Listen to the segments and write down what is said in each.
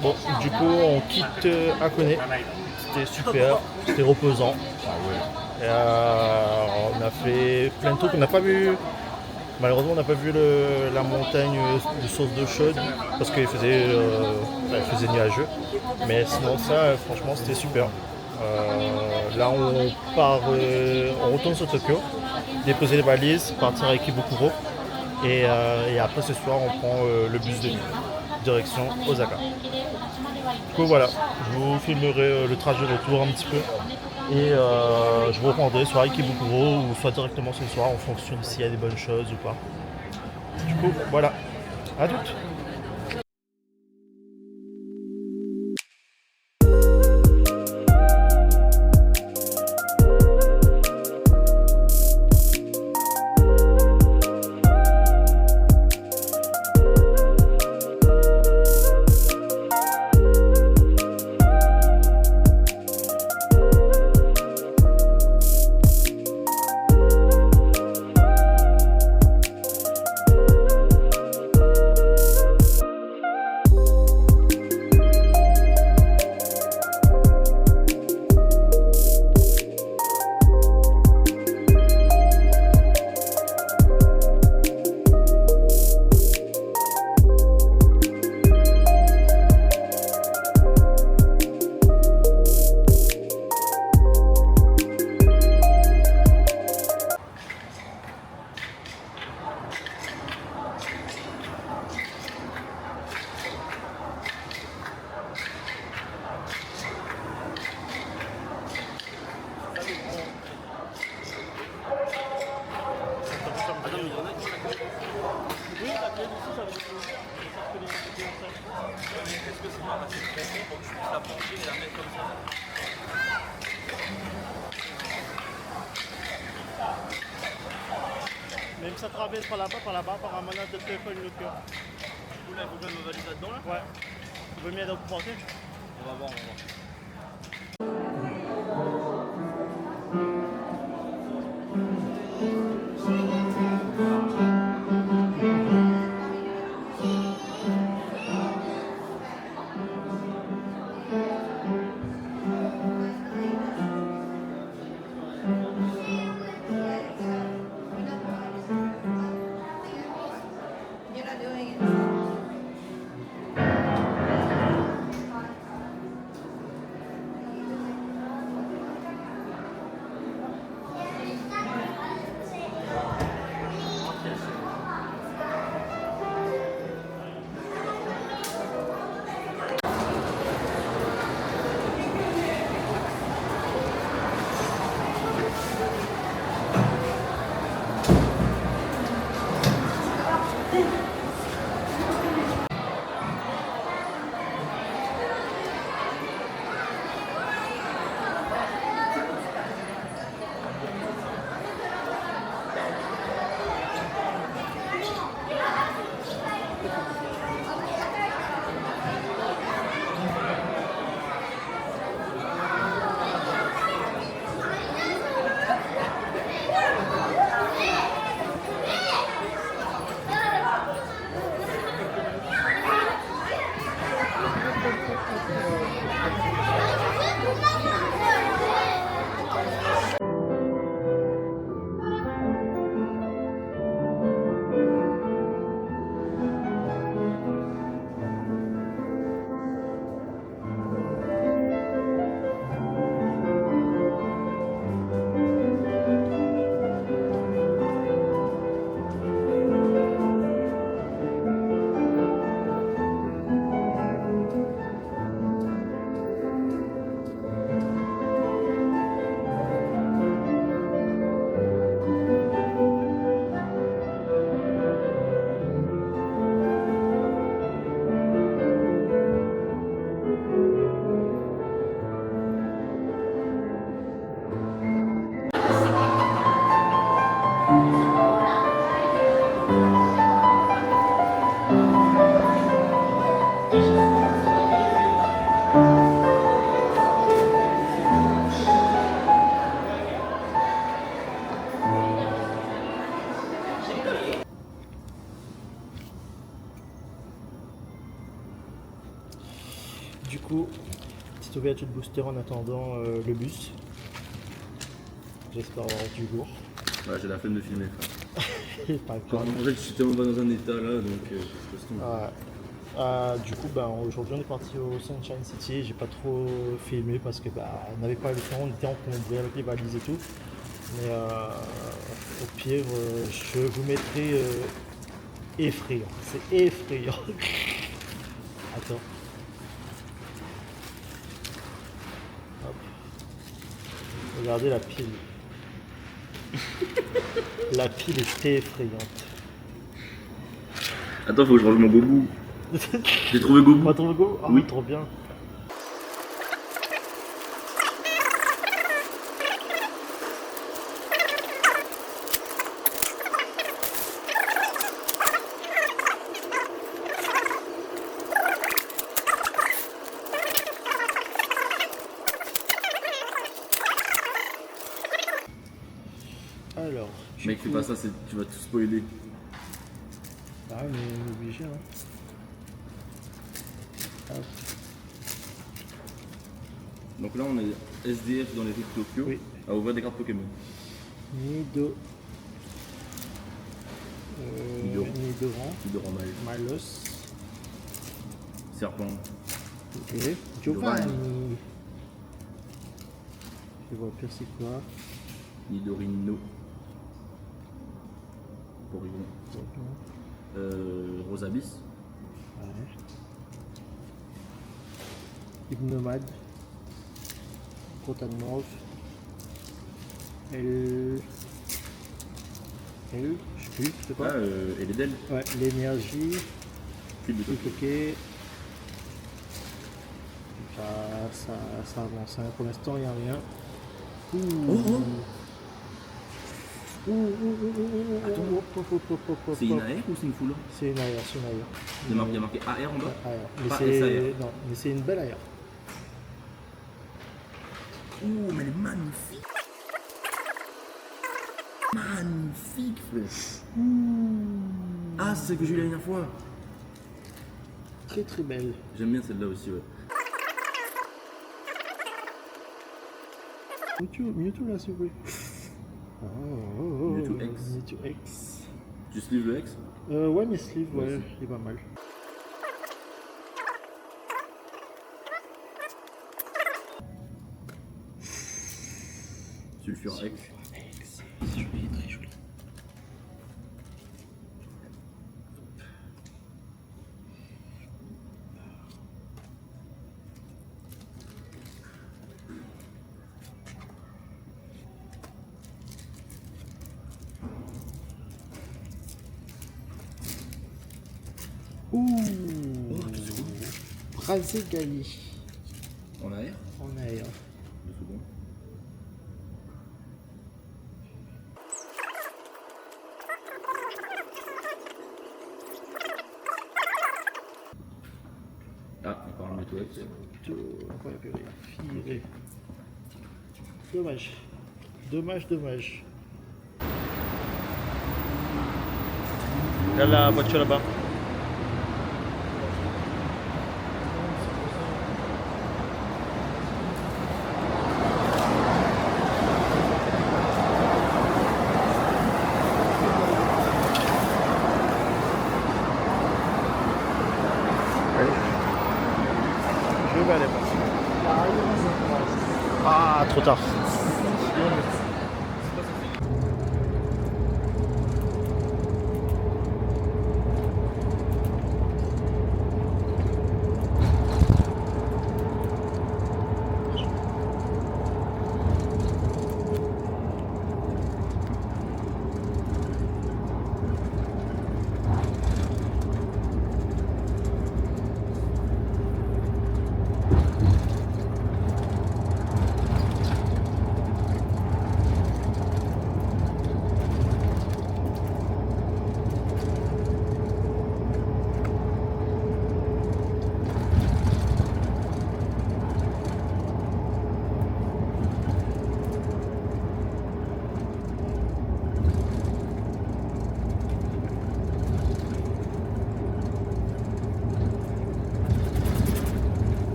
Bon, du coup, on quitte Hakone. C'était super, c'était reposant. Et, on a fait plein de trucs. On n'a pas vu, malheureusement, on n'a pas vu la montagne de source d'eau chaude parce qu'il faisait, il faisait nuageux. Mais sinon, ça, franchement, c'était super. Là, on retourne sur Tokyo, déposer les valises, partir avec Ibukuro. Et après, ce soir, on prend le bus de nuit, direction Osaka. Du coup, voilà, je vous filmerai le trajet retour un petit peu. Et je vous reprendrai soit avec Ibukuro ou soit directement ce soir en fonction de s'il y a des bonnes choses ou pas. Du coup, voilà. À toutes. Même ça traverse par là-bas, par un manage de téléphone le cœur. Là, il faut quand même me valider là-dedans là. Ouais. Tu veux m'y aider à vous porter? On va voir, on va voir. Du coup, petite ouverture de booster en attendant le bus. J'espère avoir du lourd. Ouais, j'ai la flemme de filmer. Pas En grave. fait, je suis tellement pas dans un état là, donc je passe tout. Du coup, aujourd'hui on est parti au Sunshine City. J'ai pas trop filmé parce que on n'avait pas le temps, on était encombré avec les valises et tout. Mais au pire, je vous mettrai effrayant. C'est effrayant. Attends. Hop. Regardez la pile. La pile est effrayante. Attends, faut que je range mon gobou. J'ai trouvé Gobou. Pas ton logo? Ah, Oui. trop bien. Alors, Mec, fais pas ça, tu vas tout spoiler. Ah, mais on est obligé, hein. Hop. Donc là, on est SDF dans les rues de Tokyo Oui. à ouvrir des cartes Pokémon. Nido. Nidoran. Nidoran. Nidoran Malos. Serpent. Ok. Giovanni. Je vois pire c'est quoi. Nidorino. Porygon. Rosabis. Ouais. Hypnomade. Protanmorph. Elle. Je sais plus, c'est quoi? Et les Del. Ouais, l'énergie. Cube de Tokyo. Ok. Ça avance, hein. Pour l'instant il n'y a rien. C'est une AR ou c'est une full? C'est une AR, c'est une AR. Il y a marqué AR en bas. AR. Mais Pas c'est... SAR. Non, mais c'est une belle AR. Oh, mais elle est magnifique. Magnifique, frère. Ah, c'est celle que j'ai eu la dernière fois. Très très belle. J'aime bien celle-là aussi, ouais. Mewtwo là, s'il vous plaît. Mewtwo X. Mewtwo X. Tu sleeve le X? Ouais, mais sleeve, Ouais, ouais, aussi. il est pas mal. Sulfure X. C'est joli, très joli. Brazegali. En AR? En air. 2 secondes. Ah, encore un Mewtwo X. On va virer. Dommage. Dommage. Il y a la voiture là-bas. Je vais aller voir. Ah, trop tard.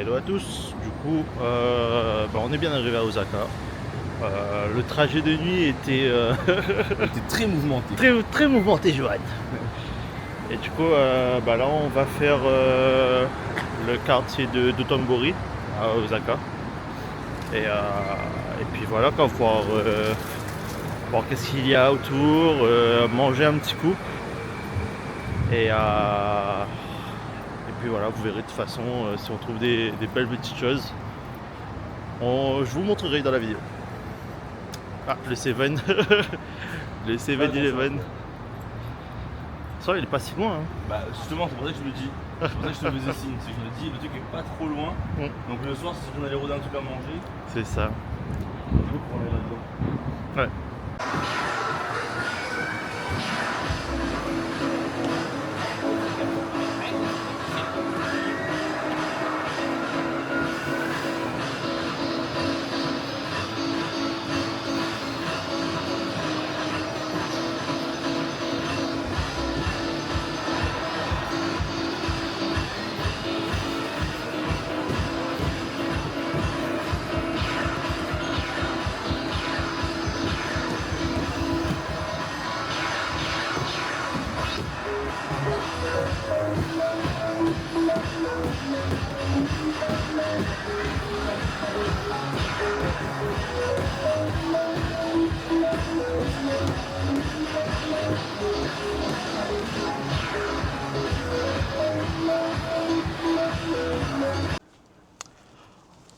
Hello à tous, du coup on est bien arrivé à Osaka. Le trajet de nuit était C'était très mouvementé. très mouvementé, Johan. Et du coup là on va faire le quartier de Dotonbori à Osaka. Et puis voilà, quoi, voir qu'est-ce qu'il y a autour, manger un petit coup. Et puis voilà, vous verrez de toute façon si on trouve des belles petites choses. Je vous montrerai dans la vidéo. Ah, le 7 le 7-Eleven. Ça, il est pas si loin. Hein. Bah justement, c'est pour ça que je le dis. C'est pour ça que je te faisais signe. C'est que je me dis, le truc est pas trop loin. Donc le soir, si on allait rôder un truc à manger, C'est ça. du coup, pour aller là-dedans. Ouais.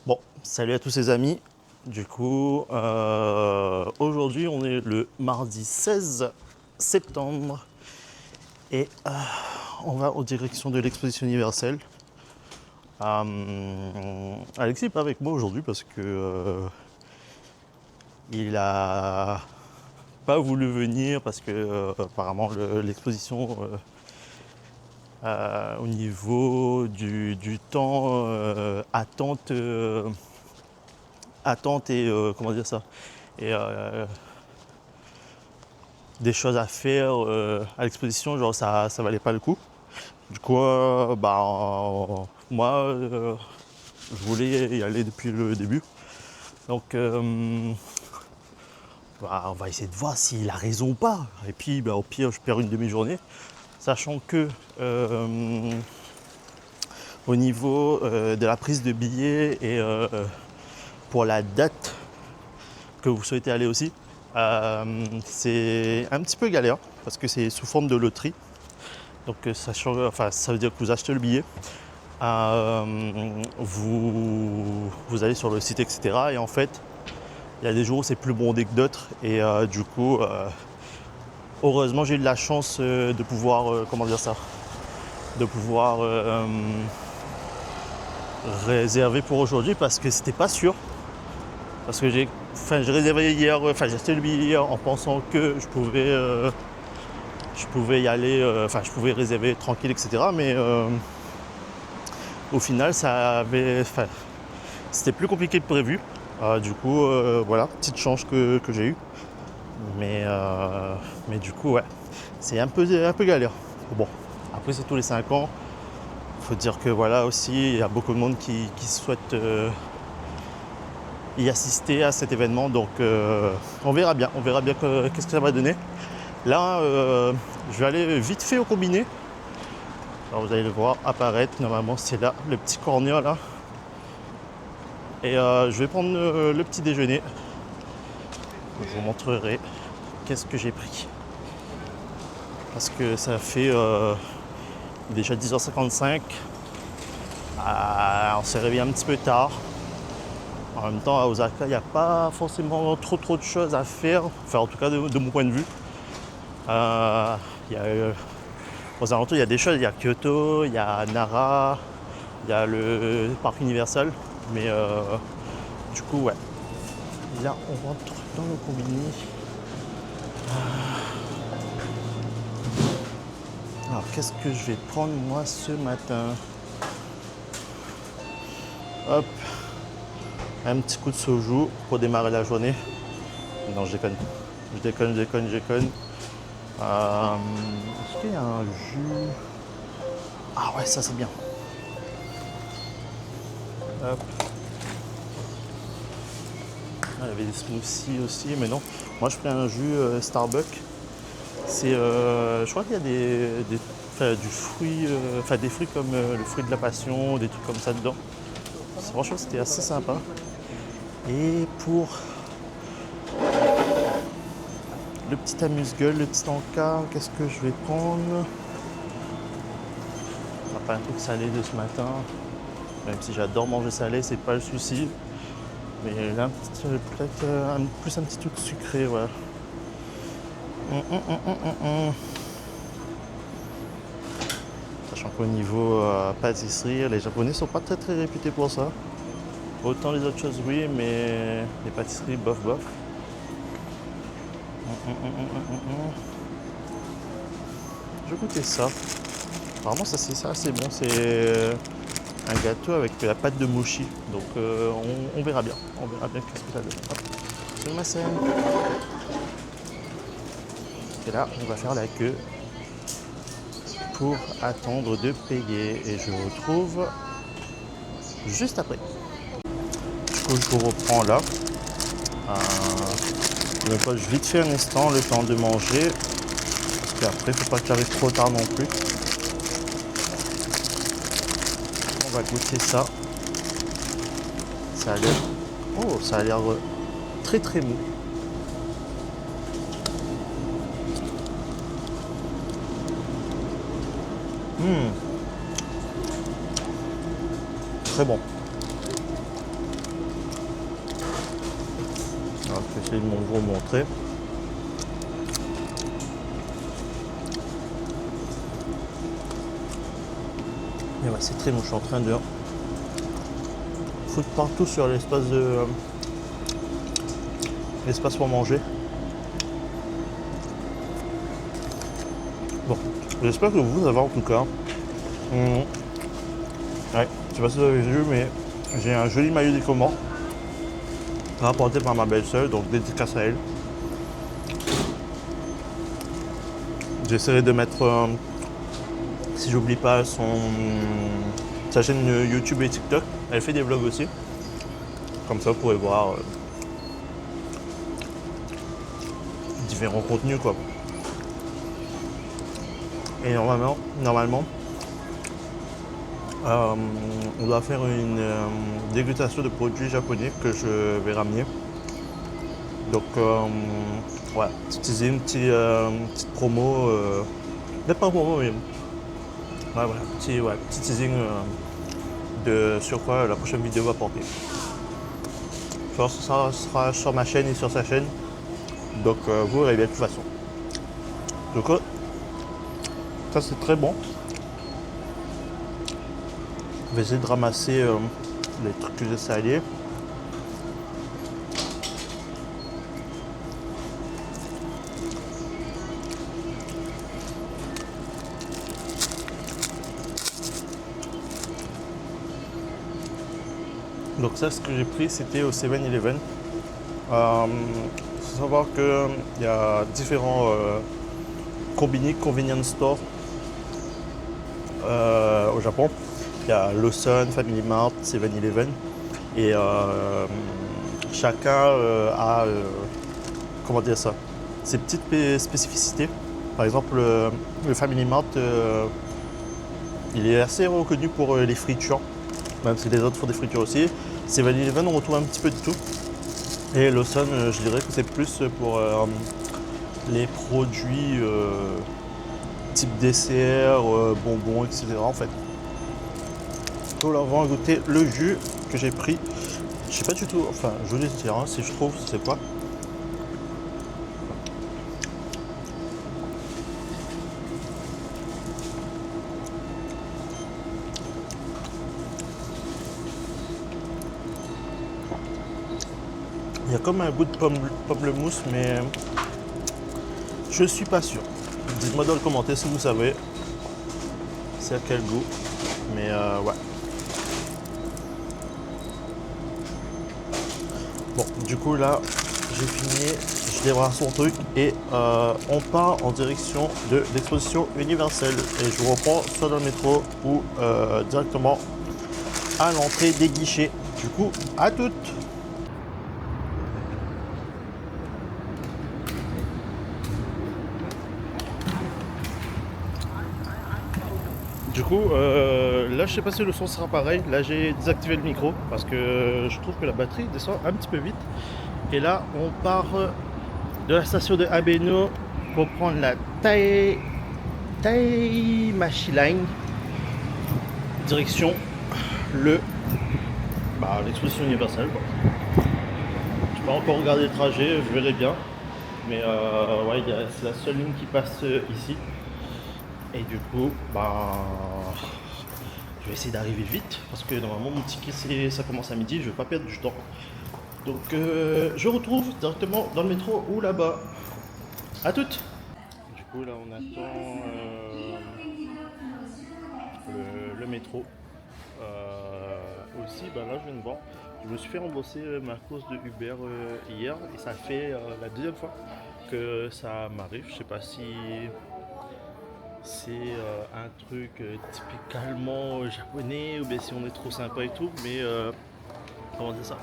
Bon, salut à tous les amis. Du coup, aujourd'hui on est le mardi 16 septembre et on va en direction de l'exposition universelle. Alexis n'est pas avec moi aujourd'hui parce que il a pas voulu venir parce que apparemment l'exposition au niveau du temps attente et comment dire ça et des choses à faire à l'exposition, genre ça valait pas le coup. Du coup moi je voulais y aller depuis le début, donc on va essayer de voir s'il a raison ou pas, et puis au pire je perds une demi-journée, sachant que au niveau de la prise de billets et pour la date que vous souhaitez aller aussi, c'est un petit peu galère parce que c'est sous forme de loterie. Donc ça veut dire que vous achetez le billet, vous allez sur le site, etc. Et en fait, il y a des jours où c'est plus bondé que d'autres. Et du coup, heureusement, j'ai eu de la chance de pouvoir, de pouvoir réserver pour aujourd'hui parce que c'était pas sûr. Parce que j'ai réservé hier, j'ai acheté le billet hier en pensant que je pouvais y aller, je pouvais réserver tranquille, etc. Mais au final, c'était plus compliqué que prévu. Du coup, voilà, petite chance que j'ai eue. Mais du coup, ouais, c'est un peu galère. Bon, après, c'est tous les 5 ans. Il faut dire que voilà aussi, il y a beaucoup de monde qui souhaite y assister à cet événement. Donc, on verra bien qu'est-ce que ça va donner. Là, je vais aller vite fait au combiné. Alors, vous allez le voir apparaître. Normalement, c'est là, le petit corner là. Et je vais prendre le petit déjeuner. Je vous montrerai qu'est-ce que j'ai pris. Parce que ça fait déjà 10h55. On s'est réveillé un petit peu tard. En même temps, à Osaka, il n'y a pas forcément trop de choses à faire. Enfin, en tout cas, de mon point de vue. Aux alentours, il y a des choses. Il y a Kyoto, il y a Nara, il y a le parc Universal. Mais du coup, ouais. Là, on rentre dans le combini. Alors, qu'est-ce que je vais prendre moi ce matin? Hop, un petit coup de soju pour démarrer la journée. Non, je déconne. Est-ce qu'il y a un jus? Ah ouais, ça c'est bien. Hop. Ah, il y avait des smoothies aussi, mais non. Moi, je prends un jus Starbucks. C'est, je crois qu'il y a du fruit, des fruits comme le fruit de la passion, des trucs comme ça dedans. Franchement, c'était assez sympa. Et pour le petit amuse-gueule, le petit encas, qu'est-ce que je vais prendre? On n'a pas un truc salé de ce matin. Même si j'adore manger salé, c'est pas le souci. Mais là, peut-être plus un petit truc sucré, voilà. Sachant qu'au niveau pâtisserie, les Japonais sont pas très très réputés pour ça. Autant les autres choses, oui, mais les pâtisseries, bof bof. Je vais goûter ça. Apparemment, ça c'est assez bon. C'est un gâteau avec la pâte de mochi. Donc on verra bien. On verra bien qu'est-ce que ça donne. Hop, sur ma scène. Et là, on va faire la queue pour attendre de payer. Et je vous retrouve juste après. Du coup, je vous reprends là. Je me pose vite fait un instant, le temps de manger. Parce qu'après, il ne faut pas que j'arrive trop tard non plus. On va goûter ça. Ça a l'air... Oh, ça a l'air très très mou. Très bon. Alors, je vais essayer de vous montrer. Et ouais, c'est très bon. Je suis en train de foutre partout sur l'espace l'espace pour manger. Bon, j'espère que vous avez en tout cas. Ouais, je sais pas si vous avez vu, mais j'ai un joli maillot des commandes rapporté par ma belle-sœur, donc dédicace à elle. J'essaierai de mettre, si j'oublie pas, sa chaîne YouTube et TikTok. Elle fait des vlogs aussi. Comme ça, vous pourrez voir différents contenus, quoi. Et normalement, on doit faire une dégustation de produits japonais que je vais ramener. Donc, ouais, une petite promo. Peut-être pas promo, mais. Ouais, voilà, petit teasing de sur quoi la prochaine vidéo va porter. Ça sera sur ma chaîne et sur sa chaîne. Donc, vous verrez bien de toute façon. Donc, ça c'est très bon. Je vais essayer de ramasser les trucs que j'ai salés. Donc ça, ce que j'ai pris, c'était au 7-Eleven. Il faut savoir qu'il y a différents convenience stores au Japon. Il y a Lawson, Family Mart, 7-Eleven. Et chacun a, comment dire ça, ses petites spécificités. Par exemple, le Family Mart, il est assez reconnu pour les fritures, même si les autres font des fritures aussi. 7-Eleven, on retrouve un petit peu de tout. Et Lawson, je dirais que c'est plus pour les produits type dessert, bonbons, etc. en fait. Donc là, on va goûter le jus que j'ai pris. Je sais pas du tout, enfin je vais dire hein, si je trouve, c'est quoi. Il y a comme un goût de pamplemousse, mais je suis pas sûr. Dites-moi dans le commentaire si vous savez c'est à quel goût. Mais ouais. Bon, du coup là, j'ai fini, je démarre son truc et on part en direction de l'exposition universelle. Et je vous reprends soit dans le métro ou directement à l'entrée des guichets. Du coup, à toutes. Du coup, là je sais pas si le son sera pareil. Là j'ai désactivé le micro parce que je trouve que la batterie descend un petit peu vite. Et là on part de la station de Abeno pour prendre la Taimachi Line direction l'exposition universelle. Je n'ai pas encore regardé le trajet, je verrai bien. Mais ouais, c'est la seule ligne qui passe ici. Et du coup, je vais essayer d'arriver vite parce que normalement mon ticket ça commence à midi, je vais pas perdre du temps. Donc je retrouve directement dans le métro ou là-bas. À toutes. Du coup là on attend le métro. Aussi là je viens de voir. Je me suis fait rembourser ma cause de Uber hier et ça fait la deuxième fois que ça m'arrive. Je sais pas si c'est un truc typiquement japonais ou bien si on est trop sympa et tout, mais comment dire ça?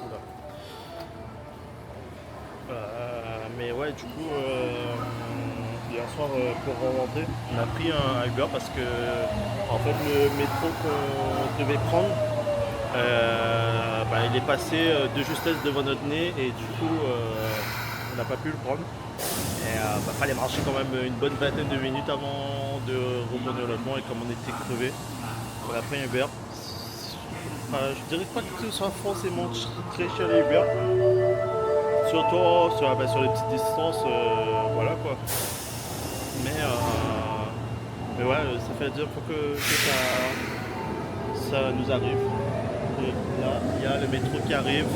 Mais ouais, du coup hier soir pour rentrer on a pris un Uber parce que en fait le métro qu'on devait prendre il est passé de justesse devant notre nez et du coup on n'a pas pu le prendre. Et fallait marcher quand même une bonne vingtaine de minutes avant de reprendre le logement et comme on était crevé, on a pris un Uber. Je dirais pas que ce soit forcément très cher les Uber, surtout sur les petites distances, voilà quoi. Mais ouais, ça fait la deuxième fois que ça nous arrive. Et là, il y a le métro qui arrive.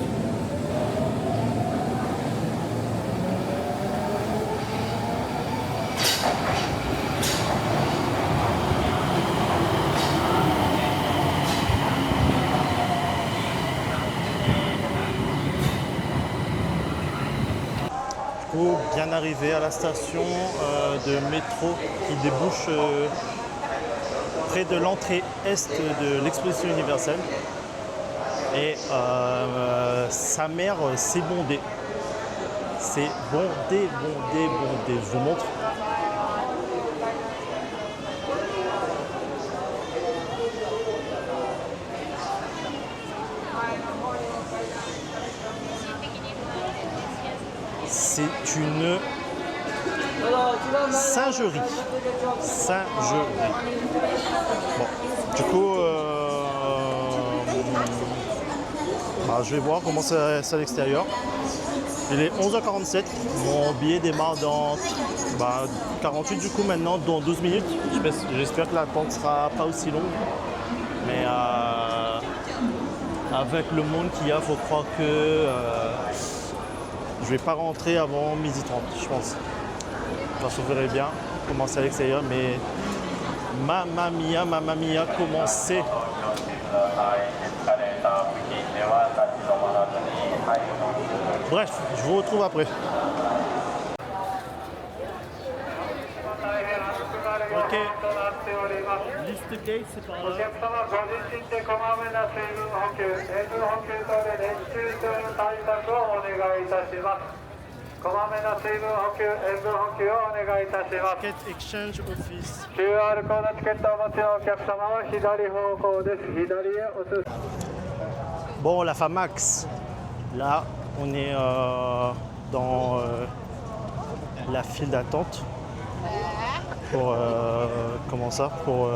Bien arrivé à la station de métro qui débouche près de l'entrée est de l'exposition universelle. Et sa mère, c'est bondé. C'est bondé. Je vous montre. C'est une singerie. Bon, du coup, je vais voir comment c'est à l'extérieur. Il est 11h47. Mon billet démarre dans 48 du coup maintenant, dans 12 minutes. J'espère que l'attente sera pas aussi longue. Mais avec le monde qu'il y a, faut croire que je vais pas rentrer avant 12h30, je pense. Enfin, je verrai bien comment c'est à l'extérieur, mais mamma mia, comment c'est. Bref, je vous retrouve après. Ok. Liste gate, c'est par là. Ticket Exchange Office. Bon, la FAMAX. Là, on est dans la file d'attente. Pour comment ça? Pour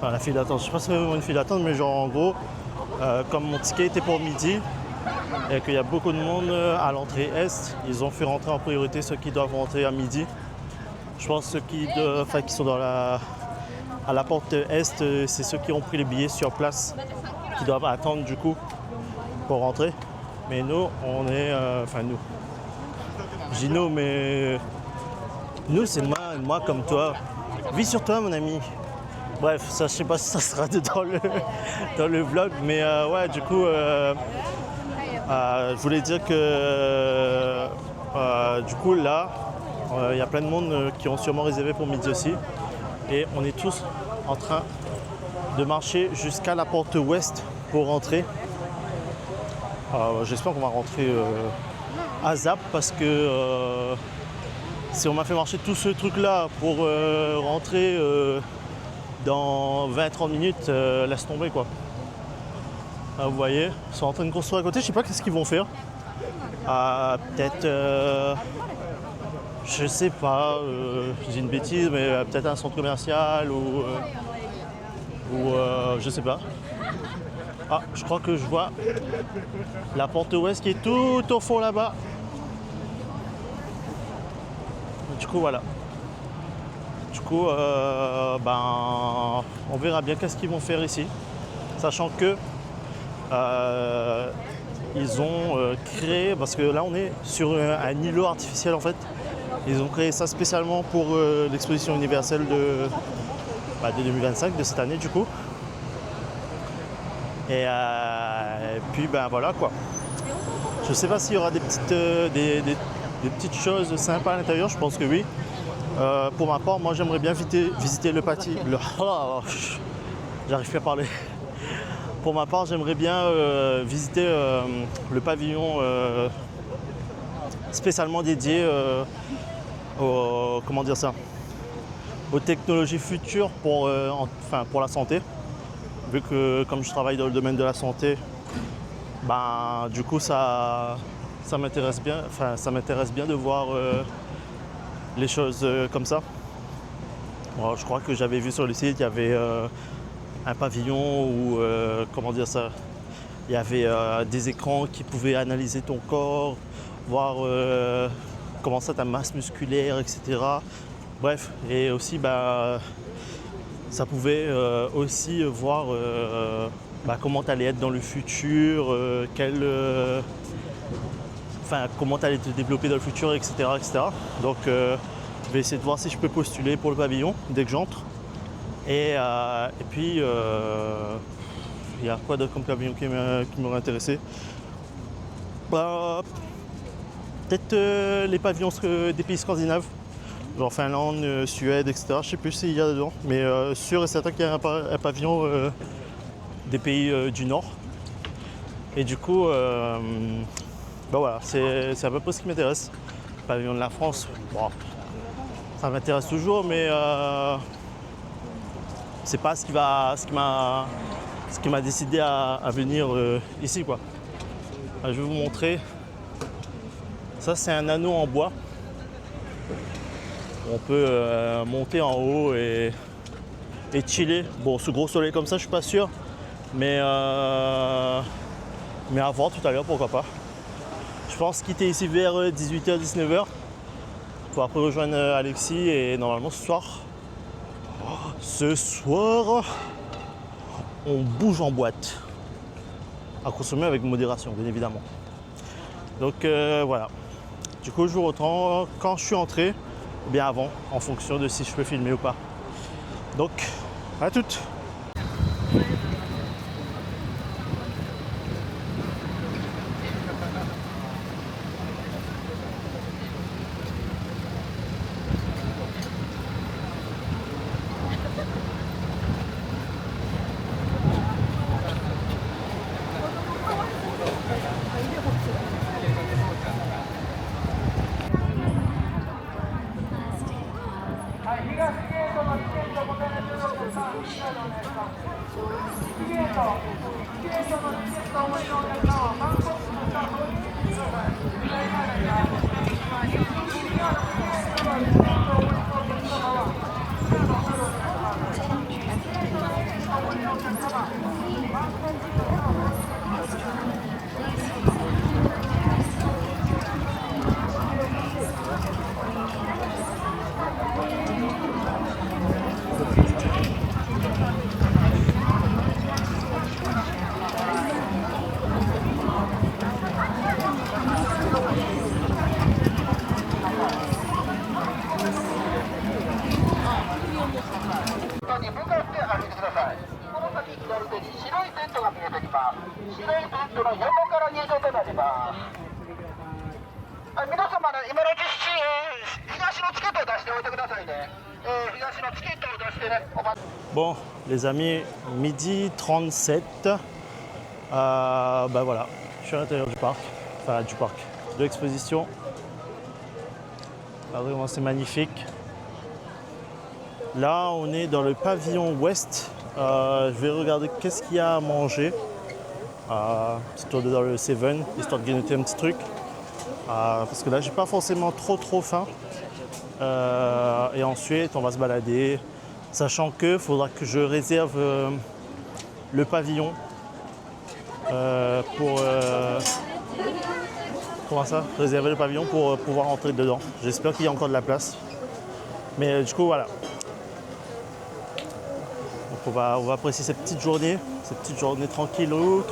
la file d'attente. Je sais pas si c'est vraiment une file d'attente, mais genre en gros, comme mon ticket était pour midi et qu'il y a beaucoup de monde à l'entrée est, ils ont fait rentrer en priorité ceux qui doivent rentrer à midi. Je pense ceux qui sont à la porte est, c'est ceux qui ont pris les billets sur place, qui doivent attendre du coup pour rentrer. Mais nous, on est, nous. Je dis nous, mais nous, c'est moi comme toi. Vis sur toi, mon ami. Bref, ça, je sais pas si ça sera dans le vlog, mais ouais, du coup, je voulais dire que du coup, là, il y a plein de monde qui ont sûrement réservé pour midi aussi. Et on est tous en train de marcher jusqu'à la porte ouest pour rentrer. J'espère qu'on va rentrer à Zap parce que si on m'a fait marcher tout ce truc là pour rentrer dans 20-30 minutes, laisse tomber quoi. Vous voyez, ils sont en train de construire à côté, je sais pas qu'est-ce qu'ils vont faire. Peut-être, je sais pas, je dis une bêtise, mais peut-être un centre commercial ou je sais pas. Ah, je crois que je vois la porte ouest qui est tout au fond là-bas. Du coup, voilà. Du coup, on verra bien qu'est-ce qu'ils vont faire ici. Sachant que ils ont créé, parce que là on est sur un îlot artificiel en fait. Ils ont créé ça spécialement pour l'exposition universelle de 2025, de cette année du coup. Et puis voilà quoi. Je sais pas s'il y aura des petites choses sympas à l'intérieur, je pense que oui. Pour ma part, moi j'aimerais bien visiter le pâtis. J'arrive plus à parler. Pour ma part, j'aimerais bien visiter le pavillon spécialement dédié aux technologies futures pour la santé. Vu que comme je travaille dans le domaine de la santé, du coup ça m'intéresse bien de voir les choses comme ça. Bon, je crois que j'avais vu sur le site, il y avait un pavillon où il y avait des écrans qui pouvaient analyser ton corps, voir comment ça ta masse musculaire, etc. Bref, et aussi ça pouvait aussi voir comment tu allais être dans le futur, comment tu allais te développer dans le futur, etc. Donc je vais essayer de voir si je peux postuler pour le pavillon dès que j'entre. Et puis il y a quoi d'autre comme pavillon qui m'aurait intéressé? Peut-être les pavillons des pays scandinaves, genre Finlande, Suède, etc. Je sais plus s'il y a dedans, mais sûr et certain qu'il y a un pavillon des pays du Nord. Et du coup, voilà, c'est à peu près ce qui m'intéresse. Le pavillon de la France, ça m'intéresse toujours, mais c'est pas ce qui m'a décidé à venir ici quoi. Je vais vous montrer. Ça c'est un anneau en bois. On peut monter en haut et chiller. Bon, ce gros soleil comme ça, je suis pas sûr, mais à voir tout à l'heure, pourquoi pas. Je pense quitter ici vers 18h, 19h pour après rejoindre Alexis et normalement ce soir, on bouge en boîte. À consommer avec modération, bien évidemment. Donc voilà. Du coup, je vous retrouve quand je suis entré, ou bien avant, en fonction de si je peux filmer ou pas. Donc, à toutes. Bon, les amis, midi 37. Bah voilà, je suis à l'intérieur du parc, de l'exposition. Ah, vraiment, c'est magnifique. Là, on est dans le pavillon ouest. Je vais regarder qu'est-ce qu'il y a à manger. Histoire de dans le Seven, histoire de grignoter un petit truc. Parce que là, j'ai pas forcément trop faim. Et ensuite, on va se balader. Sachant que faudra que je réserve le pavillon pour comment ça, réserver le pavillon pour pouvoir entrer dedans. J'espère qu'il y a encore de la place. Mais du coup, voilà. Donc on va apprécier cette petite journée tranquillou.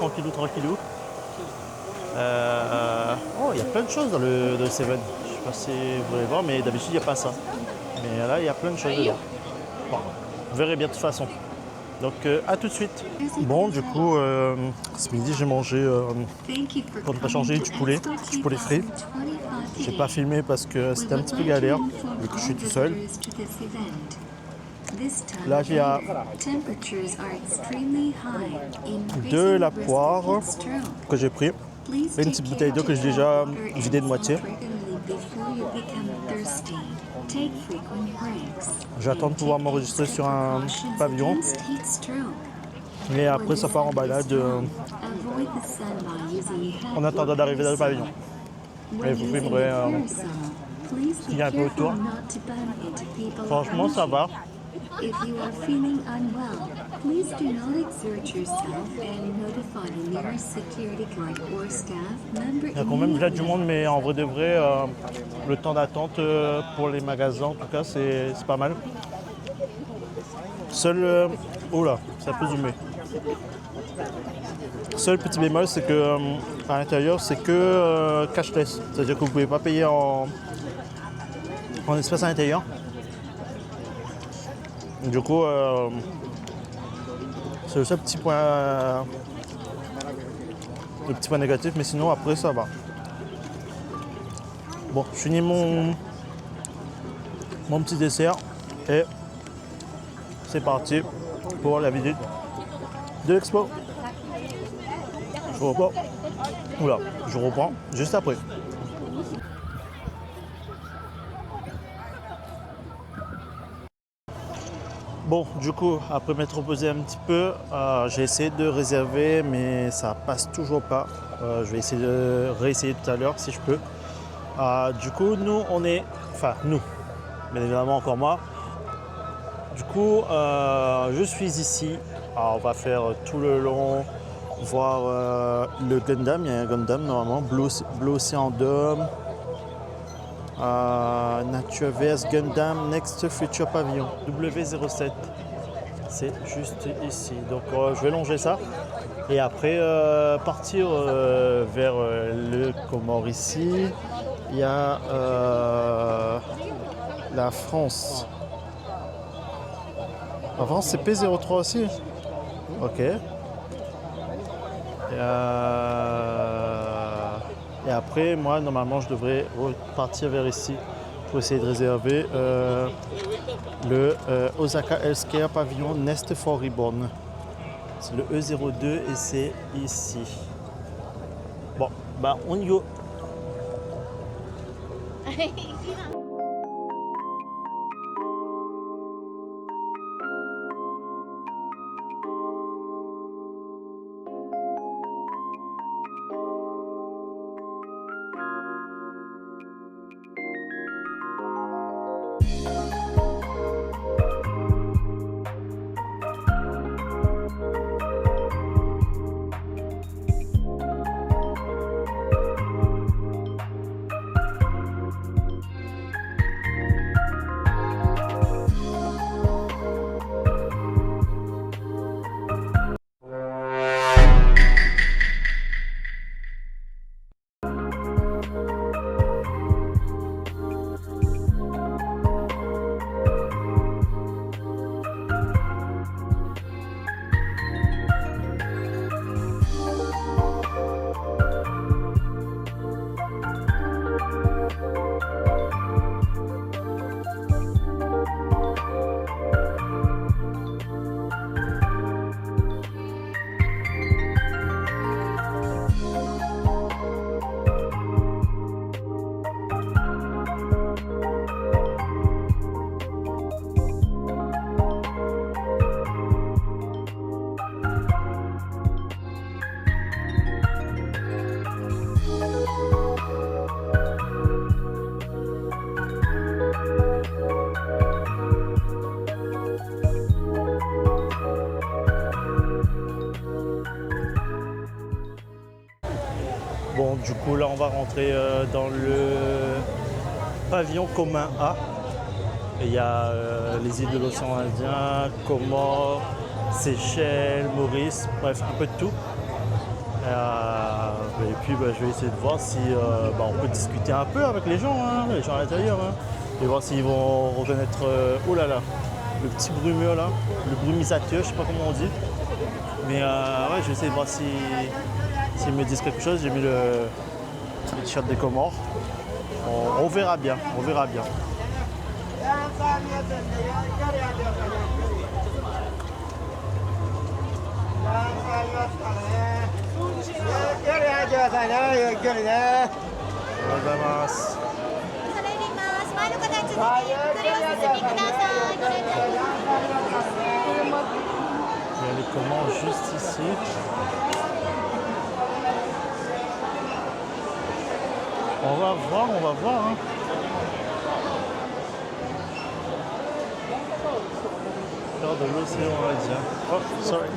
Oh, il y a plein de choses dans le Seven. Je sais pas si vous voulez voir, mais d'habitude, il n'y a pas ça. Mais là, il y a plein de choses dedans. Bon, vous verrez bien de toute façon. Donc à tout de suite. Bon, du coup, ce midi j'ai mangé, pour ne pas changer, du poulet frit. J'ai pas filmé parce que c'était un petit peu galère, vu que je suis tout seul. Là, il y a de la poire que j'ai pris et une petite bouteille d'eau que j'ai déjà vidée de moitié. J'attends de pouvoir m'enregistrer sur un pavillon et après ça part en balade en attendant d'arriver dans le pavillon. Et vous filmerez il y a un peu autour. Franchement ça va. Il y a quand même déjà du monde, mais en vrai de vrai, le temps d'attente pour les magasins, en tout cas, c'est pas mal. Seul, oh là, ça peut zoomer. Seul petit bémol, c'est que à l'intérieur, c'est que cashless, c'est-à-dire que vous ne pouvez pas payer en espèces à l'intérieur. Du coup, c'est le seul petit point, négatif, mais sinon après ça va. Bon, je finis mon petit dessert et c'est parti pour la visite de l'expo. Je reprends juste après. Bon, du coup, après m'être reposé un petit peu, j'ai essayé de réserver, mais ça passe toujours pas. Je vais essayer de réessayer tout à l'heure si je peux. Du coup, nous, bien évidemment encore moi. Du coup, je suis ici. Alors, on va faire tout le long, voir le Gundam. Il y a un Gundam normalement, Blue Ocean Dome. Nature vs Gundam Next Future Pavilion W07, c'est juste ici. Donc je vais longer ça et après partir vers le Comore. Ici il y a la France. La France c'est P03 aussi. Ok. Et après, moi, normalement, je devrais repartir vers ici pour essayer de réserver le Osaka Healthcare Pavillon Nest for Reborn. C'est le E02 et c'est ici. Bon, bah on y go. va rentrer dans le pavillon commun A. Et il y a les îles de l'océan Indien, Comores, Seychelles, Maurice, bref, un peu de tout. Et puis je vais essayer de voir si on peut discuter un peu avec les gens à l'intérieur. Hein, et voir s'ils vont reconnaître, oh là là, le petit brumeux là, le brumisateur, je sais pas comment on dit. Mais ouais, je vais essayer de voir s'ils me disent quelque chose. J'ai mis le t-shirt des Comores. On verra bien, on verra bien. Il y a les commandes juste ici. On va voir. Hein. Fleur de l'océan Indien. Oh, sorry.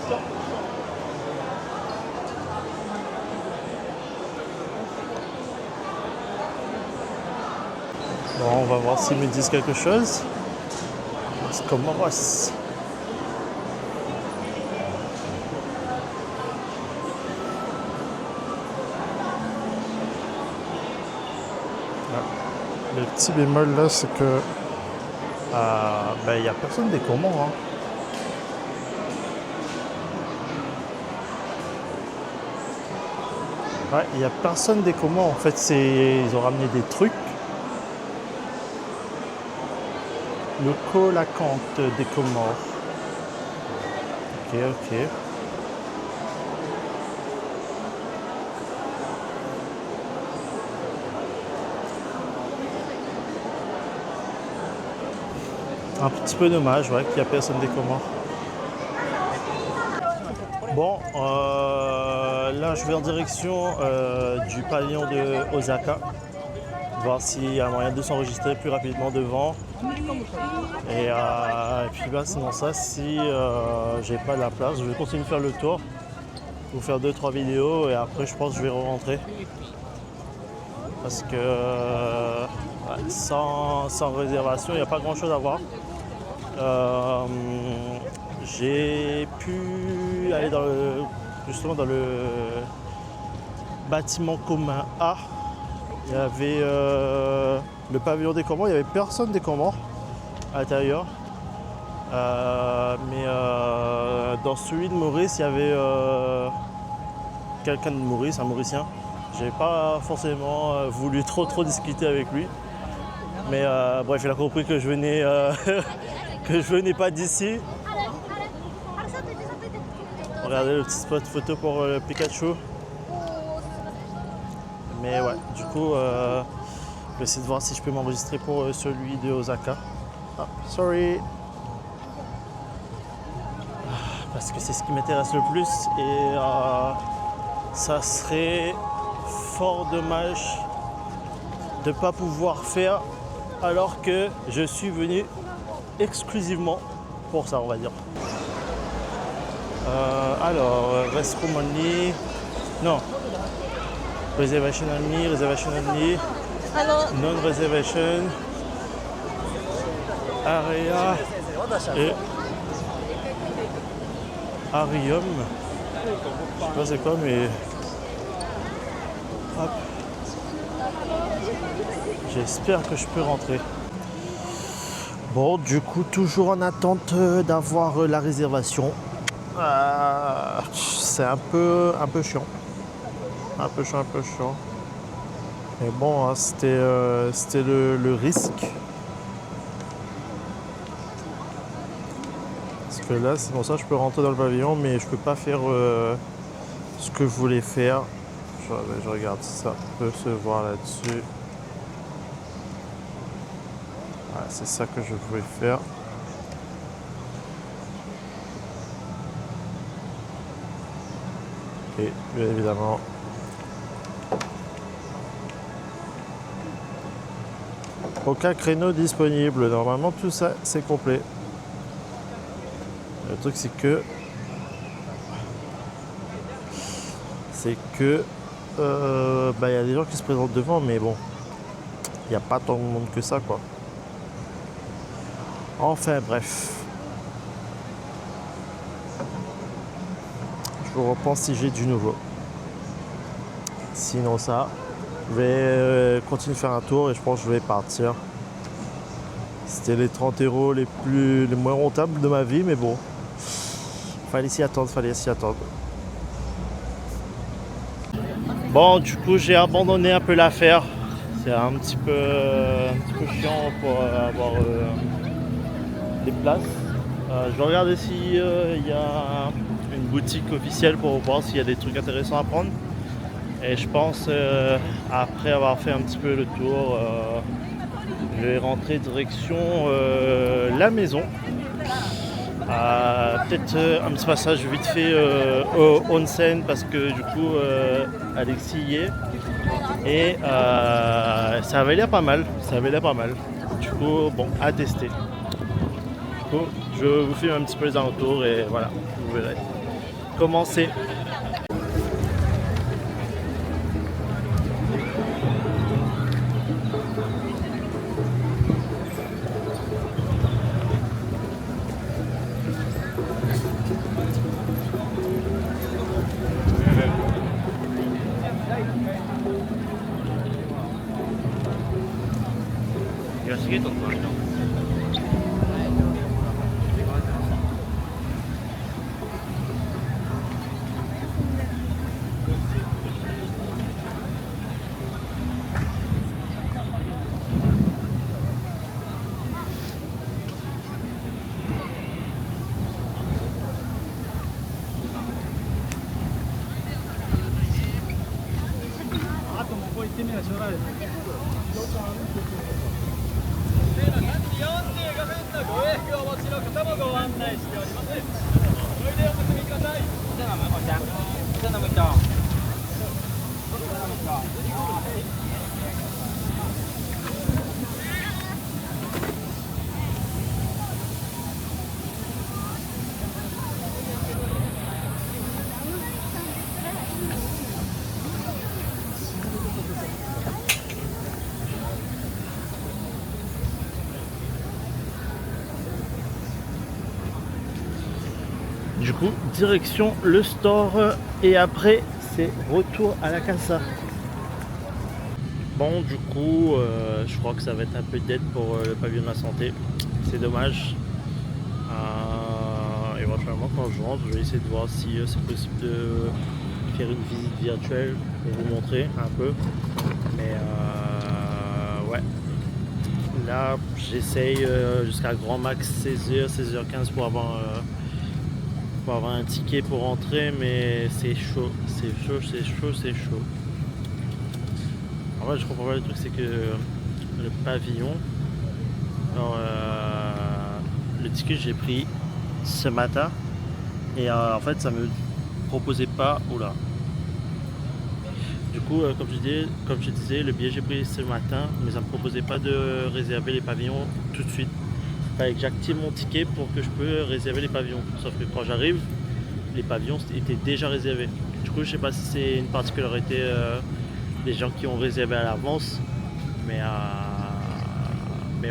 Bon, on va voir s'ils me disent quelque chose. C'est comme Ross. Le petit bémol là, c'est que il n'y a personne des Comores. Hein. Ouais, il n'y a personne des Comores. En fait, ils ont ramené des trucs. Le colacante des Comores. Ok. Un petit peu dommage, ouais, qu'il n'y a personne des Comores. Bon, là je vais en direction du pavillon de Osaka. Voir s'il y a moyen de s'enregistrer plus rapidement devant. Et puis sinon ça, si j'ai pas la place, je vais continuer de faire le tour. Vous faire 2-3 vidéos et après je pense que je vais rentrer. Parce que sans réservation, il n'y a pas grand chose à voir. J'ai pu aller justement dans le bâtiment commun A. Il y avait le pavillon des Comores, il n'y avait personne des Comores à l'intérieur. Mais dans celui de Maurice, il y avait quelqu'un de Maurice, un Mauricien. J'ai pas forcément voulu trop discuter avec lui. Mais bref, il a compris que je venais que je venais pas d'ici. Regardez le petit spot photo pour le Pikachu. Mais ouais, du coup, je vais essayer de voir si je peux m'enregistrer pour celui de Osaka. Ah, sorry. Parce que c'est ce qui m'intéresse le plus et ça serait fort dommage de ne pas pouvoir faire alors que je suis venu exclusivement pour ça, on va dire. Alors, restroom only. Non. Reservation only. Non-reservation. Area. Et Arium. Je sais pas c'est quoi, mais. Hop. J'espère que je peux rentrer. Bon, du coup, toujours en attente d'avoir la réservation. C'est un peu chiant. Un peu chiant. Mais bon, hein, c'était le risque. Parce que là, c'est pour ça que je peux rentrer dans le pavillon, mais je peux pas faire ce que je voulais faire. Je regarde si ça peut se voir là-dessus. Voilà, c'est ça que je voulais faire. Et bien évidemment, aucun créneau disponible. Normalement, tout ça, c'est complet. Le truc, c'est que bah, y a des gens qui se présentent devant, mais bon, il n'y a pas tant de monde que ça, quoi. Enfin, bref. Je vous repense si j'ai du nouveau. Sinon ça, je vais continuer de faire un tour et je pense que je vais partir. C'était les 30 € les moins rentables de ma vie, mais bon. Fallait s'y attendre. Bon, du coup, j'ai abandonné un peu l'affaire. C'est un petit peu chiant pour avoir des places. Je vais regarder s'il y a une boutique officielle pour voir s'il y a des trucs intéressants à prendre. Et je pense, après avoir fait un petit peu le tour, je vais rentrer direction la maison. Peut-être un petit passage vite fait au onsen parce que du coup Alexis y est. Et ça avait l'air pas mal. Du coup, bon, à tester. Du coup, je vous filme un petit peu les alentours et voilà, vous verrez comment c'est. Du coup, direction le store et après c'est retour à la casa. Bon, du coup, je crois que ça va être un peu dead pour le pavillon de la santé. C'est dommage. Éventuellement, quand je rentre, je vais essayer de voir si c'est possible de faire une visite virtuelle pour vous montrer un peu. Mais ouais. Là, j'essaye jusqu'à grand max 16h, 16h15 pour avoir un ticket pour rentrer, mais c'est chaud. En vrai, je comprends pas le truc, c'est que le pavillon, alors, le ticket j'ai pris ce matin et en fait ça me proposait pas. Oula. Du coup, comme je disais, le billet j'ai pris ce matin, mais ça me proposait pas de réserver les pavillons tout de suite. Il fallait que j'active mon ticket pour que je peux réserver les pavillons. Sauf que quand j'arrive, les pavillons étaient déjà réservés. Du coup, je sais pas si c'est une particularité des gens qui ont réservé à l'avance, mais ouais.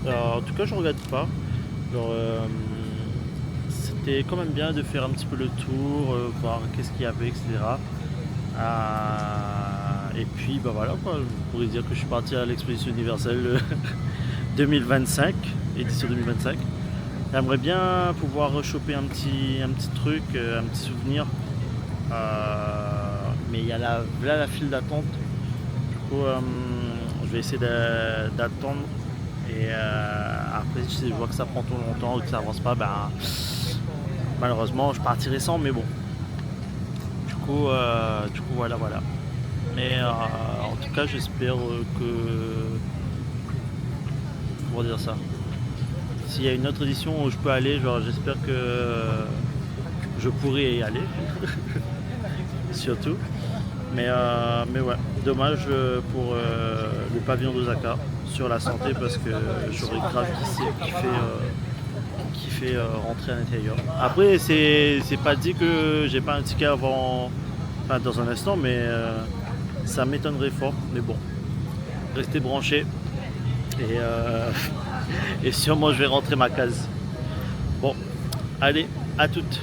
Alors, en tout cas, je regrette pas. Genre, c'était quand même bien de faire un petit peu le tour, voir qu'est-ce qu'il y avait, etc. Et puis, bah voilà quoi. Je pourrais dire que je suis parti à l'exposition universelle 2025, édition 2025. J'aimerais bien pouvoir choper un petit truc, un petit souvenir. Mais il y a là la file d'attente. Du coup, je vais essayer d'attendre. Et après, si je vois que ça prend trop longtemps ou que ça avance pas, ben, malheureusement, je partirai sans. Mais bon. Du coup, voilà. Mais en tout cas, j'espère que... Comment dire ça? S'il y a une autre édition où je peux aller, genre j'espère que je pourrai y aller. Surtout. Mais ouais, dommage pour le pavillon d'Osaka sur la santé parce que j'aurais grave kiffé rentrer à l'intérieur. Après, c'est pas dit que j'ai pas un ticket avant, enfin dans un instant, mais Ça m'étonnerait fort, mais bon. Restez branchés. Et sûrement je vais rentrer ma case. Bon, allez, à toutes.